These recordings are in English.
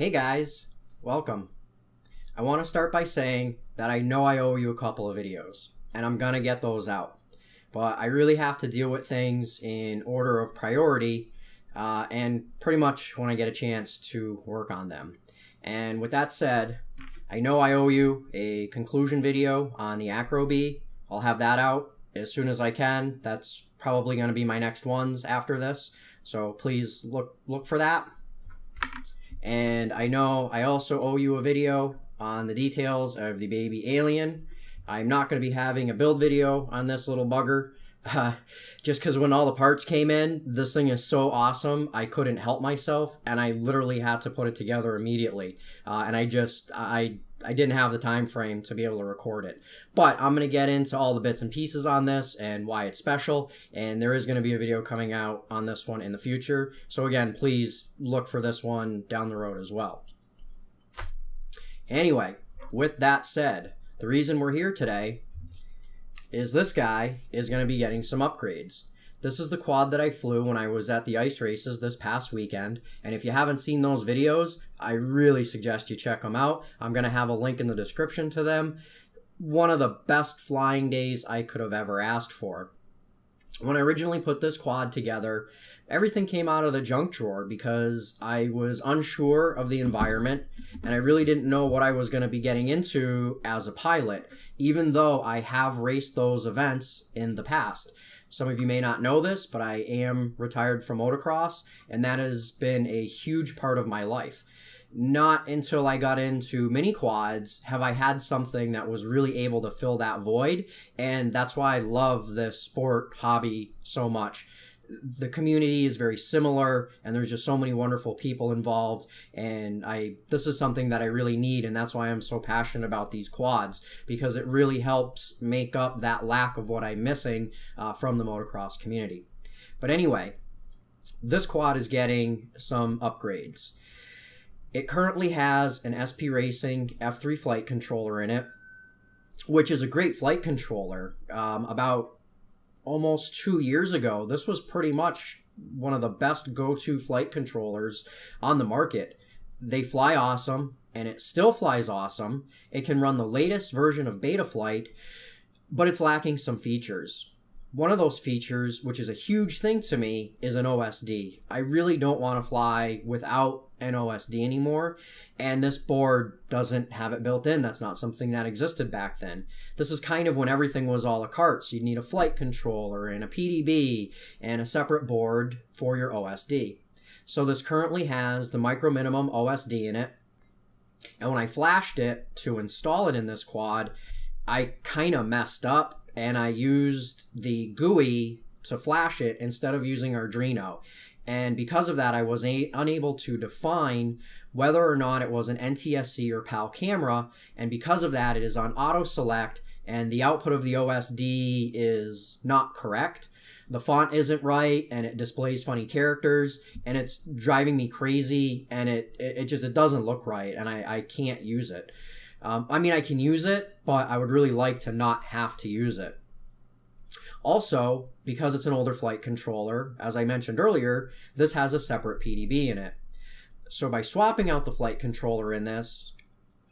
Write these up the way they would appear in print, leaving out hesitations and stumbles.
Hey guys, welcome. I want to start by saying that I know I owe you a couple of videos, and I'm gonna get those out. But I really have to deal with things in order of priority, and pretty much when I get a chance to work on them. And with that said, I know I owe you a conclusion video on the Acro Bee. I'll have that out as soon as I can. That's probably going to be my next ones after this, so please look for that. And I know I also owe you a video on the details of the baby alien. I'm not going to be having a build video on this little bugger, just because when all the parts came in, this thing is so awesome, I couldn't help myself, and I literally had to put it together immediately. And I didn't have the time frame to be able to record it. But I'm going to get into all the bits and pieces on this and why it's special, and there is going to be a video coming out on this one in the future. So again, please look for this one down the road as well. Anyway, with that said, the reason we're here today is this guy is going to be getting some upgrades. This is the quad that I flew when I was at the ice races this past weekend, and if you haven't seen those videos, I really suggest you check them out. I'm going to have a link in the description to them. One of the best flying days I could have ever asked for. When I originally put this quad together, everything came out of the junk drawer because I was unsure of the environment and I really didn't know what I was going to be getting into as a pilot, even though I have raced those events in the past. Some of you may not know this, but I am retired from motocross, and that has been a huge part of my life. Not until I got into mini quads have I had something that was really able to fill that void, and that's why I love this sport hobby so much. The community is very similar, and there's just so many wonderful people involved, and this is something that I really need, and that's why I'm so passionate about these quads, because it really helps make up that lack of what I'm missing from the motocross community. But anyway, this quad is getting some upgrades. It currently has an SP Racing F3 flight controller in it, which is a great flight controller. About almost 2 years ago, this was pretty much one of the best go-to flight controllers on the market. They fly awesome, and it still flies awesome. It can run the latest version of Betaflight, but it's lacking some features. One of those features, which is a huge thing to me, is an OSD. I really don't want to fly without an OSD anymore, and this board doesn't have it built in. That's not something that existed back then. This is kind of when everything was a la carte, so you'd need a flight controller and a PDB and a separate board for your OSD. So this currently has the micro minimum OSD in it, and when I flashed it to install it in this quad, I kind of messed up, and I used the GUI to flash it instead of using Arduino. And because of that, I was unable to define whether or not it was an NTSC or PAL camera. And because of that, it is on auto select, and the output of the OSD is not correct. The font isn't right, and it displays funny characters, and it's driving me crazy, and it doesn't look right, and I can't use it. I mean, I can use it, but I would really like to not have to use it. Also, because it's an older flight controller, as I mentioned earlier, this has a separate PDB in it. So by swapping out the flight controller in this,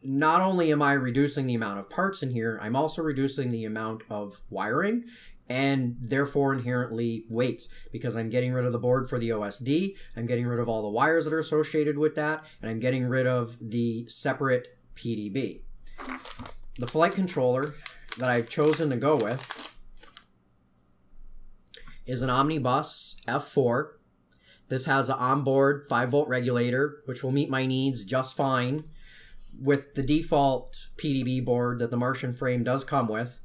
not only am I reducing the amount of parts in here, I'm also reducing the amount of wiring and therefore inherently weight, because I'm getting rid of the board for the OSD, I'm getting rid of all the wires that are associated with that, and I'm getting rid of the separate PDB. The flight controller that I've chosen to go with is an Omnibus F4. This has an onboard 5-volt regulator, which will meet my needs just fine with the default PDB board that the Martian frame does come with.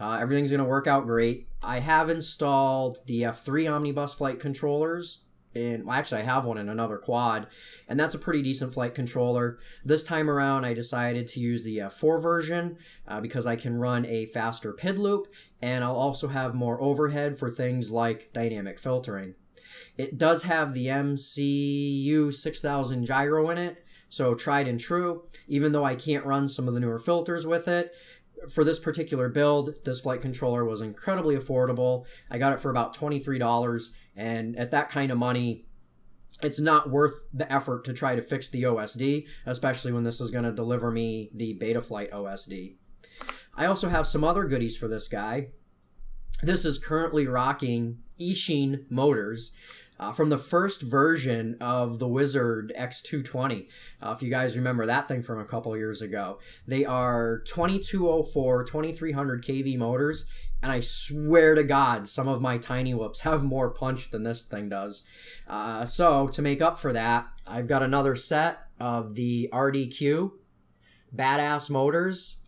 Everything's going to work out great. I have installed the F3 Omnibus flight controllers. Actually, I have one in another quad, and that's a pretty decent flight controller. This time around, I decided to use the F4 version because I can run a faster PID loop, and I'll also have more overhead for things like dynamic filtering. It does have the MCU 6000 gyro in it, so tried and true, even though I can't run some of the newer filters with it. For this particular build, this flight controller was incredibly affordable. I got it for about $23, and at that kind of money, it's not worth the effort to try to fix the OSD, especially when this is going to deliver me the Betaflight OSD. I also have some other goodies for this guy. This is currently rocking Ishin motors from the first version of the Wizard X220. If you guys remember that thing from a couple years ago. They are 2204, 2300 kV motors, and I swear to God, some of my tiny whoops have more punch than this thing does. So to make up for that, I've got another set of the RDQ badass motors.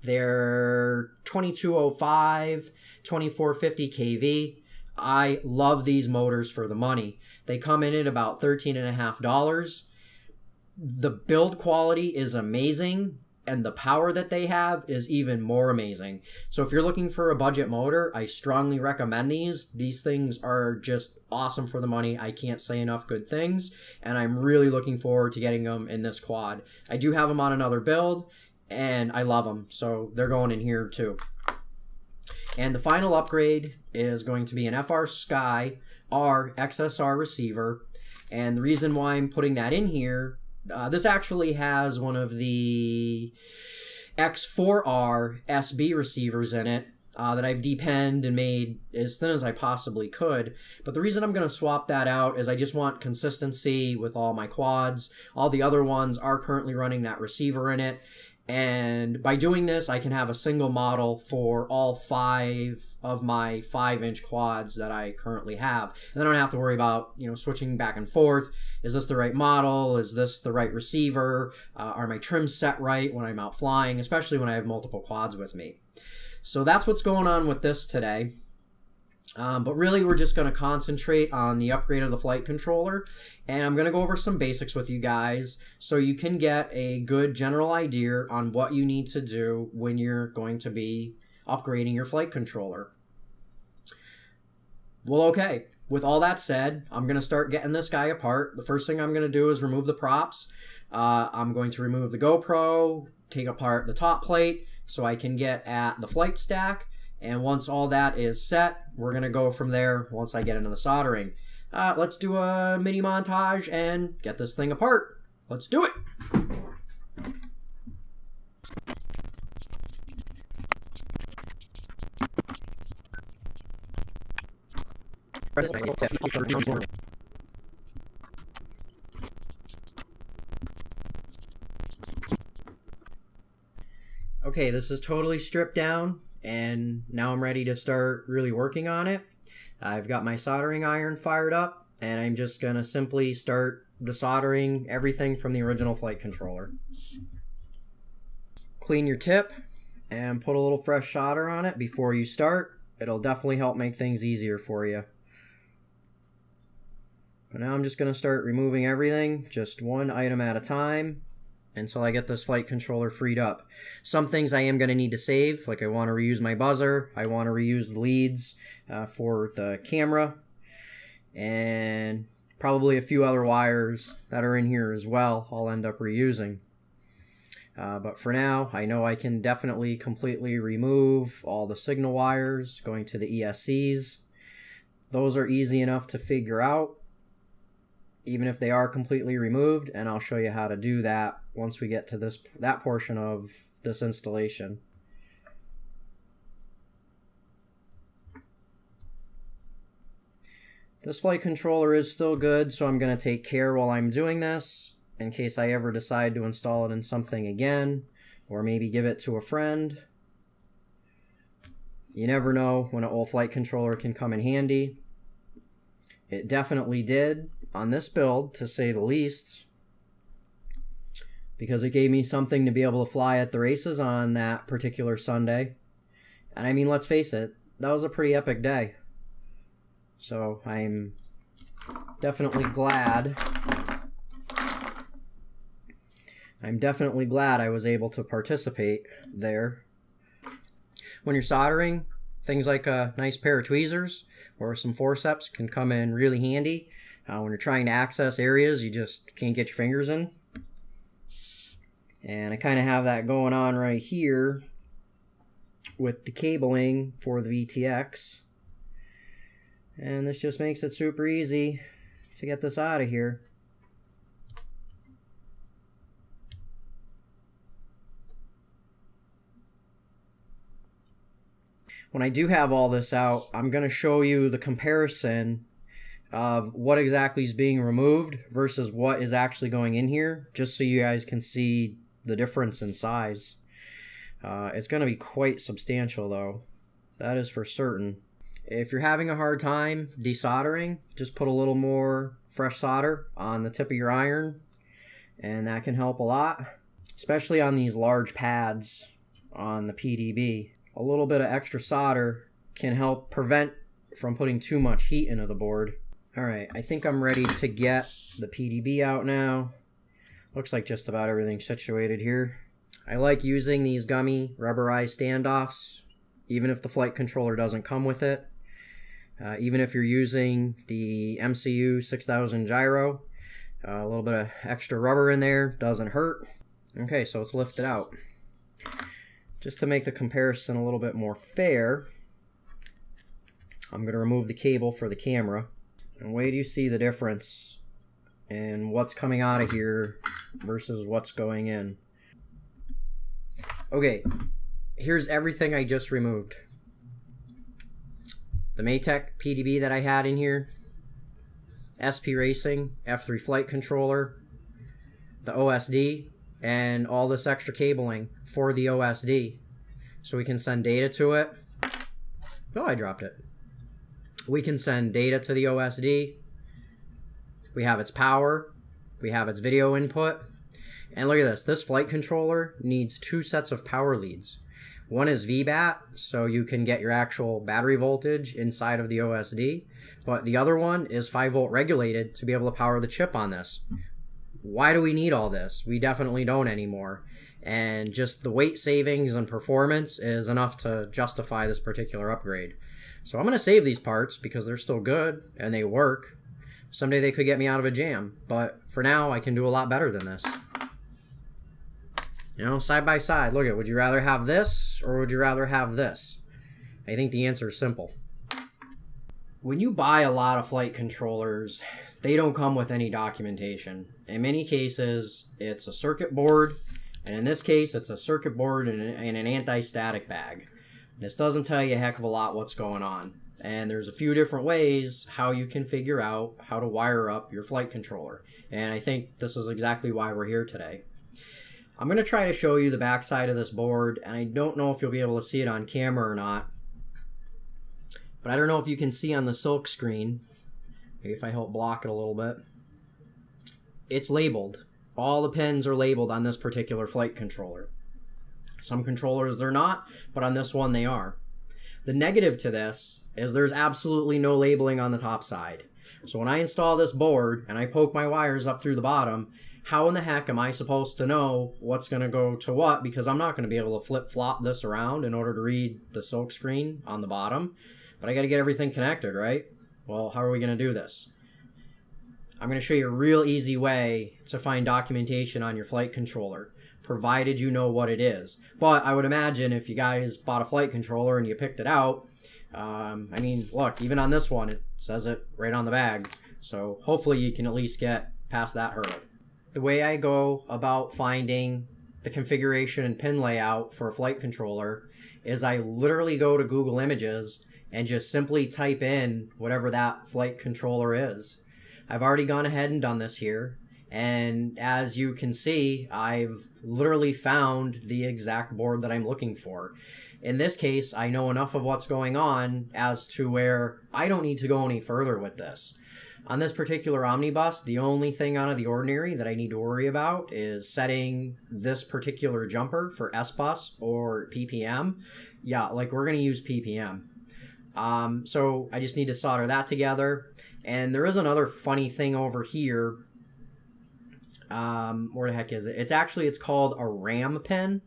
They're 2205, 2450 kV. I love these motors for the money. They come in at about $13.50. The build quality is amazing, and the power that they have is even more amazing. So if you're looking for a budget motor, I strongly recommend these. These things are just awesome for the money. I can't say enough good things, and I'm really looking forward to getting them in this quad. I do have them on another build, and I love them, so they're going in here too. And the final upgrade is going to be an FR Sky R XSR receiver. And the reason why I'm putting that in here, this actually has one of the X4R SB receivers in it that I've depenned and made as thin as I possibly could. But the reason I'm going to swap that out is I just want consistency with all my quads. All the other ones are currently running that receiver in it. And by doing this, I can have a single model for all 5 of my 5-inch quads that I currently have. And I don't have to worry about, switching back and forth. Is this the right model? Is this the right receiver? Are my trims set right when I'm out flying, especially when I have multiple quads with me? So that's what's going on with this today. But really, we're just going to concentrate on the upgrade of the flight controller, and I'm going to go over some basics with you guys so you can get a good general idea on what you need to do when you're going to be upgrading your flight controller. Well, okay, with all that said, I'm going to start getting this guy apart. The first thing I'm going to do is remove the props. I'm going to remove the GoPro, take apart the top plate so I can get at the flight stack. And once all that is set, we're going to go from there once I get into the soldering. Let's do a mini montage and get this thing apart. Let's do it. Okay, this is totally stripped down. And now I'm ready to start really working on it. I've got my soldering iron fired up, and I'm just going to simply start desoldering everything from the original flight controller. Clean your tip and put a little fresh solder on it before you start. It'll definitely help make things easier for you. But now I'm just going to start removing everything, just one item at a time, until I get this flight controller freed up. Some things I am going to need to save, like I want to reuse my buzzer, I want to reuse the leads for the camera, and probably a few other wires that are in here as well I'll end up reusing. But for now, I know I can definitely completely remove all the signal wires going to the ESCs. Those are easy enough to figure out, even if they are completely removed, and I'll show you how to do that once we get to that portion of this installation. This flight controller is still good, so I'm going to take care while I'm doing this, in case I ever decide to install it in something again, or maybe give it to a friend. You never know when an old flight controller can come in handy. It definitely did on this build, to say the least, because it gave me something to be able to fly at the races on that particular Sunday. And I mean, let's face it, that was a pretty epic day. So I'm definitely glad I was able to participate there. When you're soldering, things like a nice pair of tweezers or some forceps can come in really handy. When you're trying to access areas you just can't get your fingers in. And I kind of have that going on right here with the cabling for the VTX. And this just makes it super easy to get this out of here. When I do have all this out, I'm going to show you the comparison of what exactly is being removed versus what is actually going in here, just so you guys can see the difference in size. It's going to be quite substantial though, that is for certain. If you're having a hard time desoldering, just put a little more fresh solder on the tip of your iron, and that can help a lot, especially on these large pads on the PDB. A little bit of extra solder can help prevent from putting too much heat into the board. Alright, I think I'm ready to get the PDB out now. Looks like just about everything's situated here. I like using these gummy rubberized standoffs, even if the flight controller doesn't come with it. Even if you're using the MCU 6000 gyro, a little bit of extra rubber in there doesn't hurt. Okay, so it's lifted out. Just to make the comparison a little bit more fair, I'm going to remove the cable for the camera. And wait till you see the difference in what's coming out of here versus what's going in. Okay, here's everything I just removed. The Maytech PDB that I had in here, SP Racing, F3 flight controller, the OSD, and all this extra cabling for the OSD, so we can send data to it. Oh, I dropped it. We can send data to the OSD. We have its power. We have its video input. And look at this. This flight controller needs 2 sets of power leads. One is VBAT, so you can get your actual battery voltage inside of the OSD. But the other one is 5-volt regulated to be able to power the chip on this. Why do we need all this? We definitely don't anymore. And just the weight savings and performance is enough to justify this particular upgrade. So I'm going to save these parts because they're still good and they work. Someday they could get me out of a jam, but for now I can do a lot better than this. You know, side by side, look at, would you rather have this or would you rather have this? I think the answer is simple. When you buy a lot of flight controllers, they don't come with any documentation. In many cases, it's a circuit board, and in this case, it's a circuit board and an anti-static bag. This doesn't tell you a heck of a lot what's going on. And there's a few different ways how you can figure out how to wire up your flight controller. And I think this is exactly why we're here today. I'm going to try to show you the backside of this board, and I don't know if you'll be able to see it on camera or not. But I don't know if you can see on the silk screen. Maybe if I help block it a little bit. It's labeled. All the pins are labeled on this particular flight controller. Some controllers they're not, but on this one they are. The negative to this is there's absolutely no labeling on the top side. So when I install this board and I poke my wires up through the bottom, how in the heck am I supposed to know what's going to go to what? Because I'm not going to be able to flip-flop this around in order to read the silk screen on the bottom. But I got to get everything connected, right? Well, how are we going to do this? I'm going to show you a real easy way to find documentation on your flight controller, provided you know what it is. But I would imagine if you guys bought a flight controller and you picked it out, I mean, look, even on this one, it says it right on the bag. So hopefully you can at least get past that hurdle. The way I go about finding the configuration and pin layout for a flight controller is I literally go to Google Images and just simply type in whatever that flight controller is. I've already gone ahead and done this here, and as you can see, I've literally found the exact board that I'm looking for. In this case, I know enough of what's going on as to where I don't need to go any further with this. On this particular omnibus, the only thing out of the ordinary that I need to worry about is setting this particular jumper for S-Bus or PPM. Yeah, like we're going to use PPM. So I just need to solder that together. And there is another funny thing over here. Where the heck is it? It's called a RAM pin.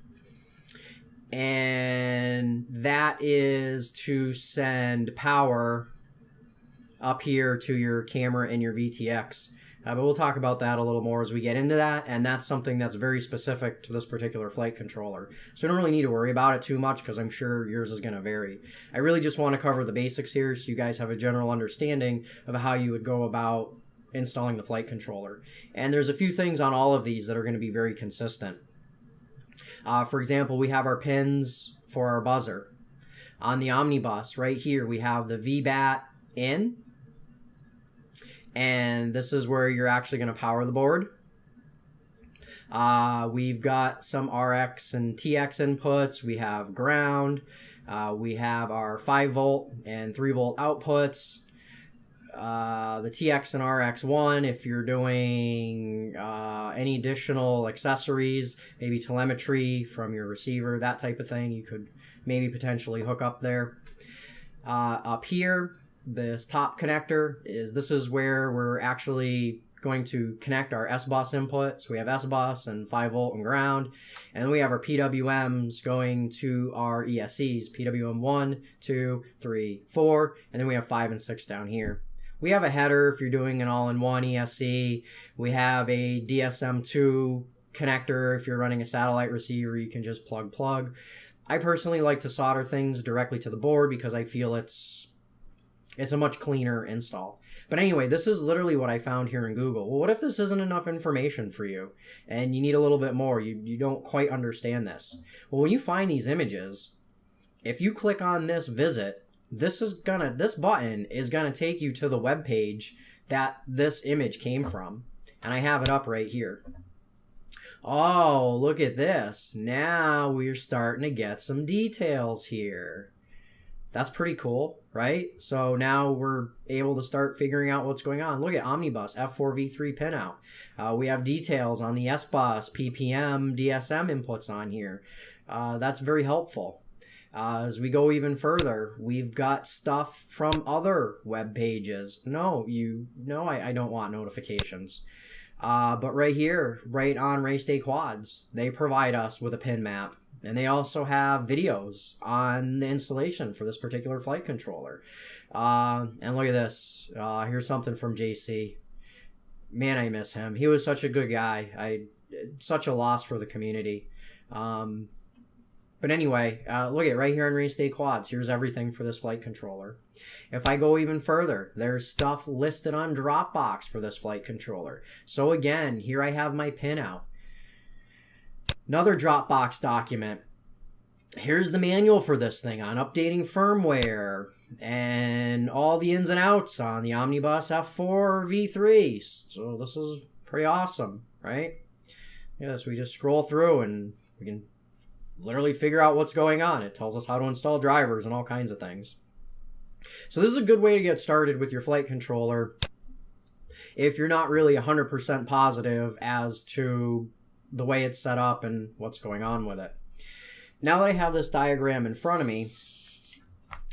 And that is to send power up here to your camera and your VTX. But we'll talk about that a little more as we get into that, and that's something that's very specific to this particular flight controller. So we don't really need to worry about it too much because I'm sure yours is going to vary. I really just want to cover the basics here so you guys have a general understanding of how you would go about installing the flight controller. And there's a few things on all of these that are going to be very consistent. For example, we have our pins for our buzzer. On the omnibus, right here, we have the VBAT in. And this is where you're actually going to power the board. We've got some RX and TX inputs. We have ground. We have our 5-volt and 3-volt outputs. The TX and RX1, if you're doing any additional accessories, maybe telemetry from your receiver, that type of thing, you could maybe potentially hook up there. Up here, this top connector this is where we're actually going to connect our S-bus input. So we have S-bus and 5-volt and ground. And then we have our PWMs going to our ESCs, PWM 1, 2, 3, 4, and then we have 5 and 6 down here. We have a header if you're doing an all-in-one ESC. We have a DSM2 connector. If you're running a satellite receiver, you can just plug. I personally like to solder things directly to the board because I feel it's a much cleaner install. But anyway, this is literally what I found here in Google. Well, what if this isn't enough information for you and you need a little bit more? You don't quite understand this. Well, when you find these images, if you click on this visit, this button is gonna take you to the web page that this image came from. And I have it up right here. Oh, look at this. Now we're starting to get some details here. That's pretty cool, right? So now we're able to start figuring out what's going on. Look at Omnibus, F4V3 pinout. We have details on the S-bus, PPM, DSM inputs on here. That's very helpful. As we go even further, we've got stuff from other web pages. I don't want notifications. But right here, right on Race Day Quads, they provide us with a pin map. And they also have videos on the installation for this particular flight controller. And look at this. Here's something from JC. Man, I miss him. He was such a good guy. Such a loss for the community. But anyway, look at right here on Race Day Quads. Here's everything for this flight controller. If I go even further, there's stuff listed on Dropbox for this flight controller. So again, here I have my pinout. Another Dropbox document. Here's the manual for this thing on updating firmware and all the ins and outs on the Omnibus F4 V3. So this is pretty awesome, right? Yes, we just scroll through and we can literally figure out what's going on. It tells us how to install drivers and all kinds of things. So this is a good way to get started with your flight controller if you're not really 100% positive as to the way it's set up and what's going on with it. Now that I have this diagram in front of me,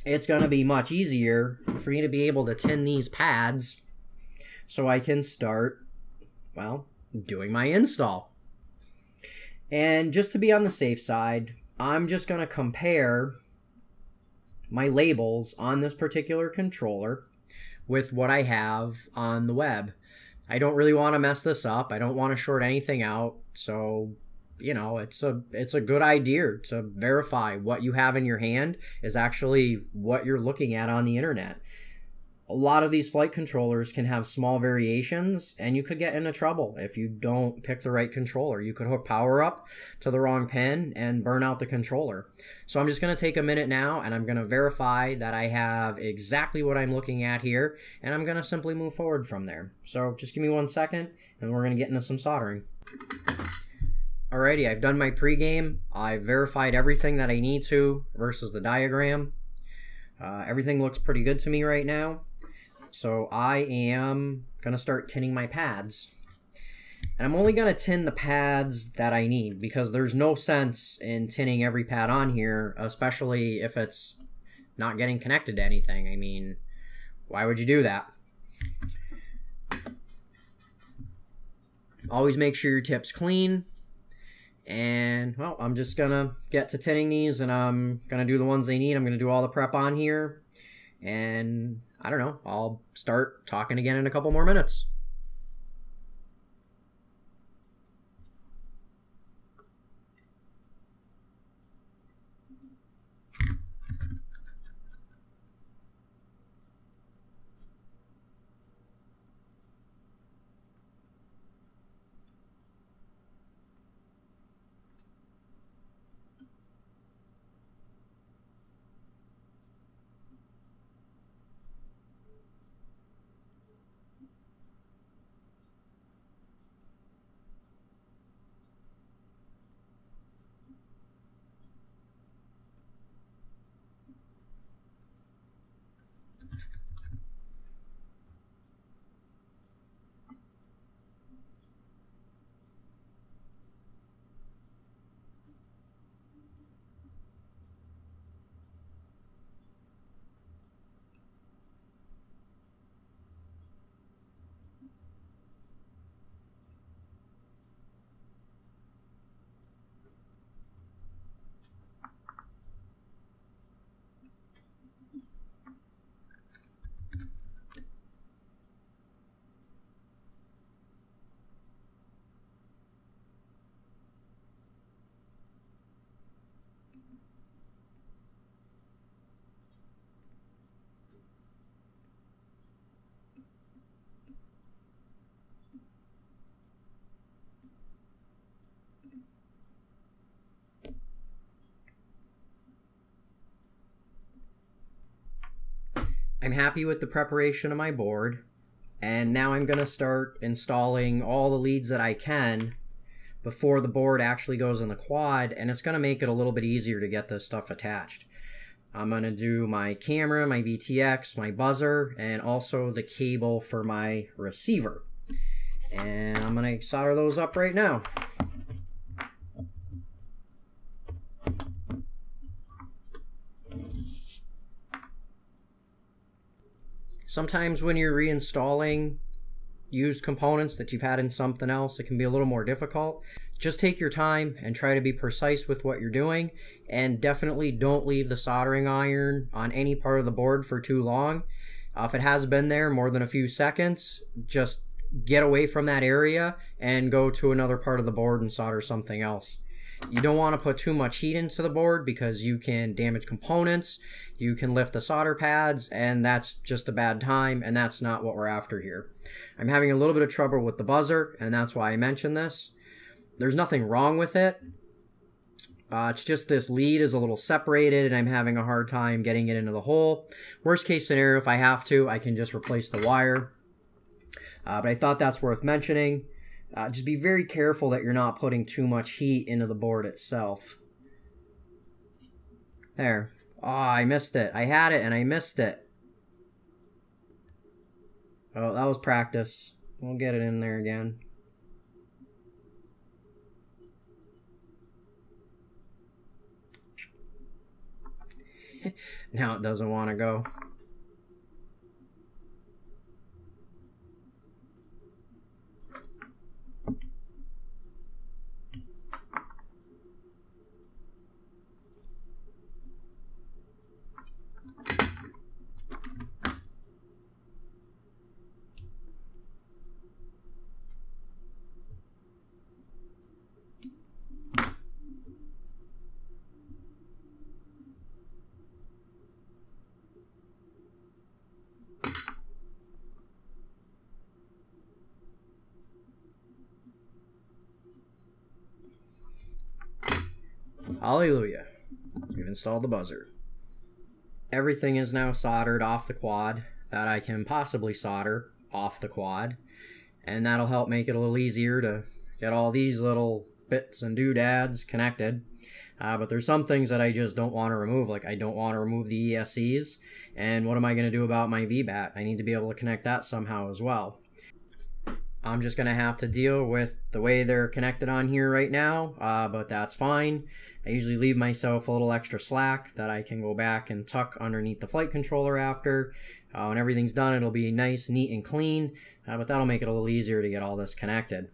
it's going to be much easier for me to be able to tin these pads so I can start, doing my install. And just to be on the safe side, I'm just going to compare my labels on this particular controller with what I have on the web. I don't really want to mess this up. I don't want to short anything out. So, it's a good idea to verify what you have in your hand is actually what you're looking at on the internet. A lot of these flight controllers can have small variations, and you could get into trouble if you don't pick the right controller. You could hook power up to the wrong pin and burn out the controller. So I'm just going to take a minute now, and I'm going to verify that I have exactly what I'm looking at here, and I'm going to simply move forward from there. So just give me 1 second, and we're going to get into some soldering. Alrighty, I've done my pregame. I've verified everything that I need to versus the diagram. Everything looks pretty good to me right now. So I am going to start tinning my pads. And I'm only going to tin the pads that I need because there's no sense in tinning every pad on here, especially if it's not getting connected to anything. I mean, why would you do that? Always make sure your tip's clean. And, I'm just going to get to tinning these, and I'm going to do the ones they need. I'm going to do all the prep on here. And I don't know, I'll start talking again in a couple more minutes. I'm happy with the preparation of my board, and now I'm going to start installing all the leads that I can before the board actually goes in the quad, and it's going to make it a little bit easier to get this stuff attached. I'm going to do my camera, my VTX, my buzzer, and also the cable for my receiver. And I'm going to solder those up right now. Sometimes when you're reinstalling used components that you've had in something else, it can be a little more difficult. Just take your time and try to be precise with what you're doing, and definitely don't leave the soldering iron on any part of the board for too long. If it has been there more than a few seconds, just get away from that area and go to another part of the board and solder something else. You don't want to put too much heat into the board because you can damage components, you can lift the solder pads, and that's just a bad time, and that's not what we're after here. I'm having a little bit of trouble with the buzzer, and that's why I mentioned this. There's nothing wrong with it. It's just this lead is a little separated, and I'm having a hard time getting it into the hole. Worst case scenario, if I have to, I can just replace the wire. But I thought that's worth mentioning. Just be very careful that you're not putting too much heat into the board itself. There. Oh, I missed it. I had it and I missed it. Oh, that was practice. We'll get it in there again. Now it doesn't want to go. Hallelujah. We've installed the buzzer. Everything is now soldered off the quad that I can possibly solder off the quad, and that'll help make it a little easier to get all these little bits and doodads connected. But there's some things that I just don't want to remove, like I don't want to remove the ESCs, and what am I going to do about my VBAT? I need to be able to connect that somehow as well. I'm just going to have to deal with the way they're connected on here right now, but that's fine. I usually leave myself a little extra slack that I can go back and tuck underneath the flight controller after. When everything's done, it'll be nice, neat, and clean, but that'll make it a little easier to get all this connected.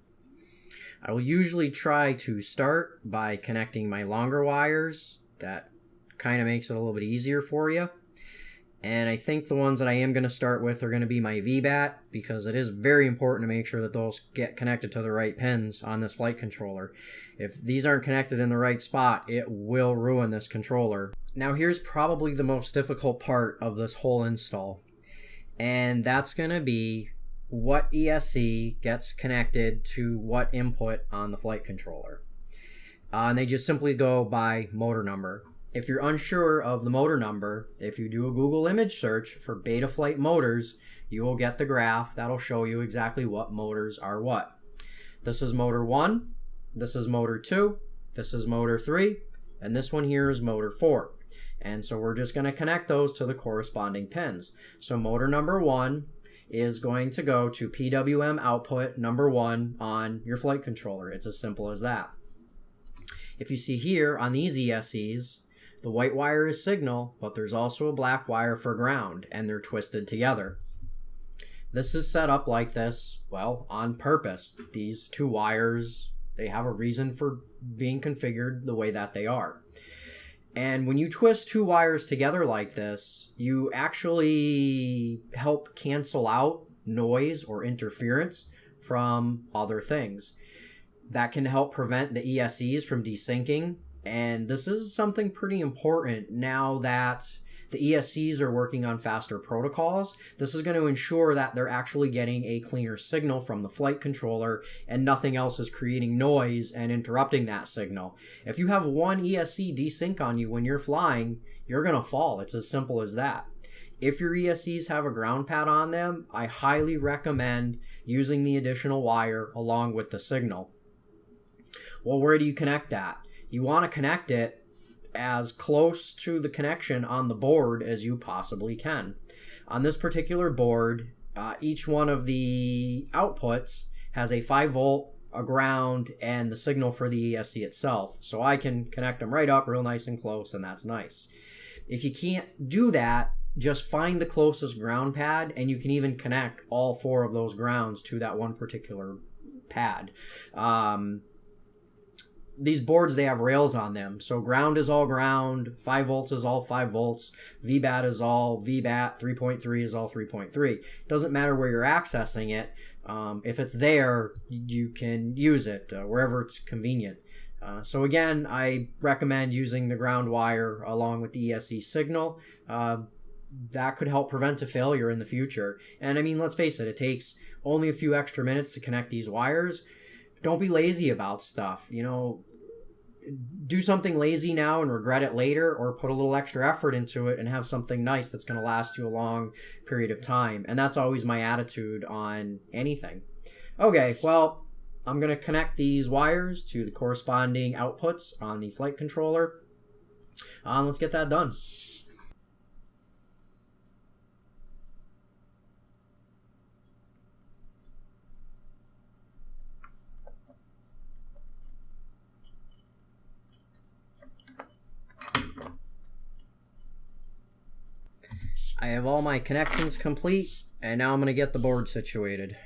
I will usually try to start by connecting my longer wires. That kind of makes it a little bit easier for you. And I think the ones that I am going to start with are going to be my VBAT, because it is very important to make sure that those get connected to the right pins on this flight controller. If these aren't connected in the right spot, it will ruin this controller. Now here's probably the most difficult part of this whole install, and that's going to be what ESC gets connected to what input on the flight controller. And they just simply go by motor number. If you're unsure of the motor number, if you do a Google image search for Betaflight motors, you will get the graph that'll show you exactly what motors are what. This is motor 1, this is motor 2, this is motor 3, and this one here is motor 4. And so we're just going to connect those to the corresponding pins. So motor number 1 is going to go to PWM output number 1 on your flight controller. It's as simple as that. If you see here on these ESCs, the white wire is signal, but there's also a black wire for ground, and they're twisted together. This is set up like this, well, on purpose. These two wires, they have a reason for being configured the way that they are. And when you twist two wires together like this, you actually help cancel out noise or interference from other things. That can help prevent the ESCs from desyncing. And this is something pretty important now that the ESCs are working on faster protocols. This is going to ensure that they're actually getting a cleaner signal from the flight controller and nothing else is creating noise and interrupting that signal. If you have one ESC desync on you when you're flying, you're going to fall. It's as simple as that. If your ESCs have a ground pad on them, I highly recommend using the additional wire along with the signal. Well, where do you connect that? You want to connect it as close to the connection on the board as you possibly can. On this particular board, each one of the outputs has a 5 volt, a ground, and the signal for the ESC itself. So I can connect them right up real nice and close, and that's nice. If you can't do that, just find the closest ground pad, and you can even connect all 4 of those grounds to that one particular pad. These boards, they have rails on them. So ground is all ground, 5 volts is all 5 volts, VBAT is all VBAT, 3.3 is all 3.3. It doesn't matter where you're accessing it. If it's there, you can use it wherever it's convenient. So again, I recommend using the ground wire along with the ESC signal. That could help prevent a failure in the future. And I mean, let's face it, it takes only a few extra minutes to connect these wires. Don't be lazy about stuff. You know, do something lazy now and regret it later, or put a little extra effort into it and have something nice that's going to last you a long period of time. And that's always my attitude on anything. Okay, well, I'm going to connect these wires to the corresponding outputs on the flight controller. Let's get that done. I have all my connections complete, and now I'm going to get the board situated.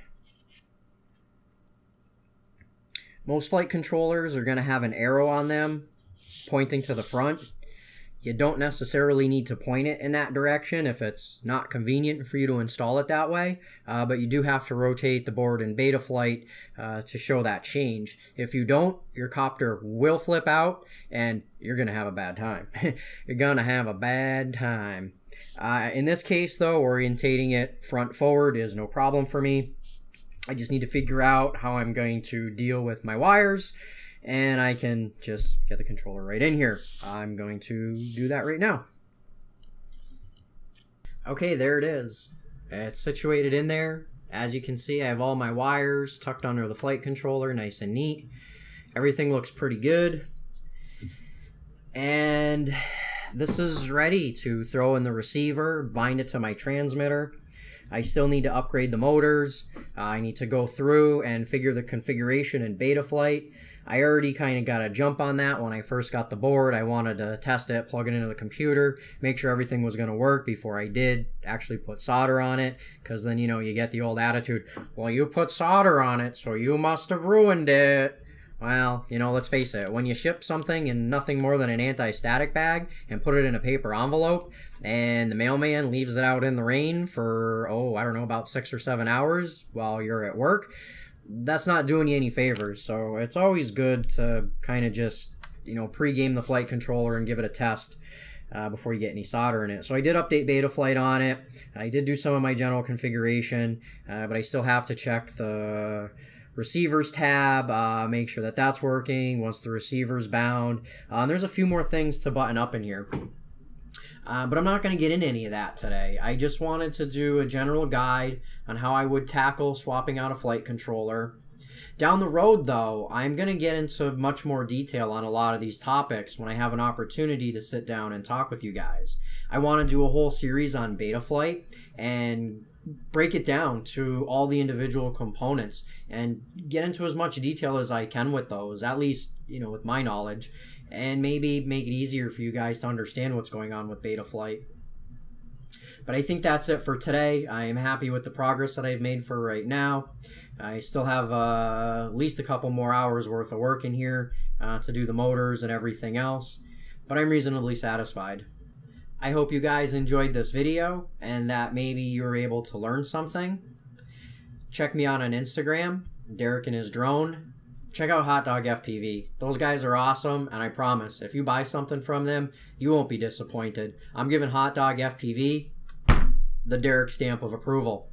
Most flight controllers are going to have an arrow on them pointing to the front. You don't necessarily need to point it in that direction if it's not convenient for you to install it that way, but you do have to rotate the board in beta flight to show that change. If you don't, your copter will flip out and you're going to have a bad time. You're going to have a bad time. In this case, though, orientating it front forward is no problem for me. I just need to figure out how I'm going to deal with my wires, and I can just get the controller right in here. I'm going to do that right now. Okay, there it is. It's situated in there. As you can see, I have all my wires tucked under the flight controller, nice and neat. Everything looks pretty good. And this is ready to throw in the receiver, bind it to my transmitter. I still need to upgrade the motors. I need to go through and figure the configuration in beta flight. I already kind of got a jump on that when I first got the board. I wanted to test it, plug it into the computer, make sure everything was going to work before I did actually put solder on it, because then, you know, you get the old attitude, well, you put solder on it, so you must have ruined it. Well, you know, let's face it, when you ship something in nothing more than an anti-static bag and put it in a paper envelope, and the mailman leaves it out in the rain for, I don't know, about 6 or 7 hours while you're at work, that's not doing you any favors. So it's always good to kind of just, you know, pre-game the flight controller and give it a test before you get any solder in it. So I did update beta flight on it. I did do some of my general configuration, but I still have to check the receivers tab, make sure that that's working once the receiver's bound. And there's a few more things to button up in here. But I'm not going to get into any of that today. I just wanted to do a general guide on how I would tackle swapping out a flight controller. Down the road, though, I'm going to get into much more detail on a lot of these topics when I have an opportunity to sit down and talk with you guys. I want to do a whole series on beta flight and break it down to all the individual components and get into as much detail as I can with those, at least, you know, with my knowledge, and maybe make it easier for you guys to understand what's going on with beta flight. But I think that's it for today. I am happy with the progress that I've made for right now. I still have at least a couple more hours worth of work in here to do the motors and everything else, but I'm reasonably satisfied. I hope you guys enjoyed this video and that maybe you were able to learn something. Check me out on Instagram, Derek and his drone. Check out HotDog FPV. Those guys are awesome, and I promise, if you buy something from them, you won't be disappointed. I'm giving HotDog FPV the Derek stamp of approval.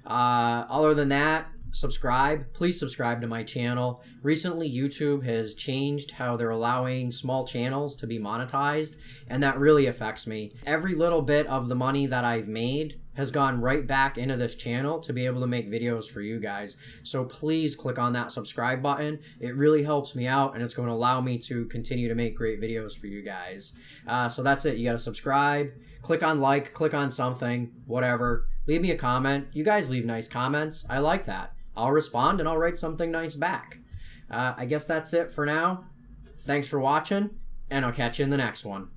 Other than that, subscribe. Please subscribe to my channel. Recently, YouTube has changed how they're allowing small channels to be monetized, and that really affects me. Every little bit of the money that I've made has gone right back into this channel to be able to make videos for you guys. So please click on that subscribe button. It really helps me out, and it's going to allow me to continue to make great videos for you guys. So that's it. You got to subscribe, click on like, click on something, whatever. Leave me a comment. You guys leave nice comments. I like that. I'll respond and I'll write something nice back. I guess that's it for now. Thanks for watching, and I'll catch you in the next one.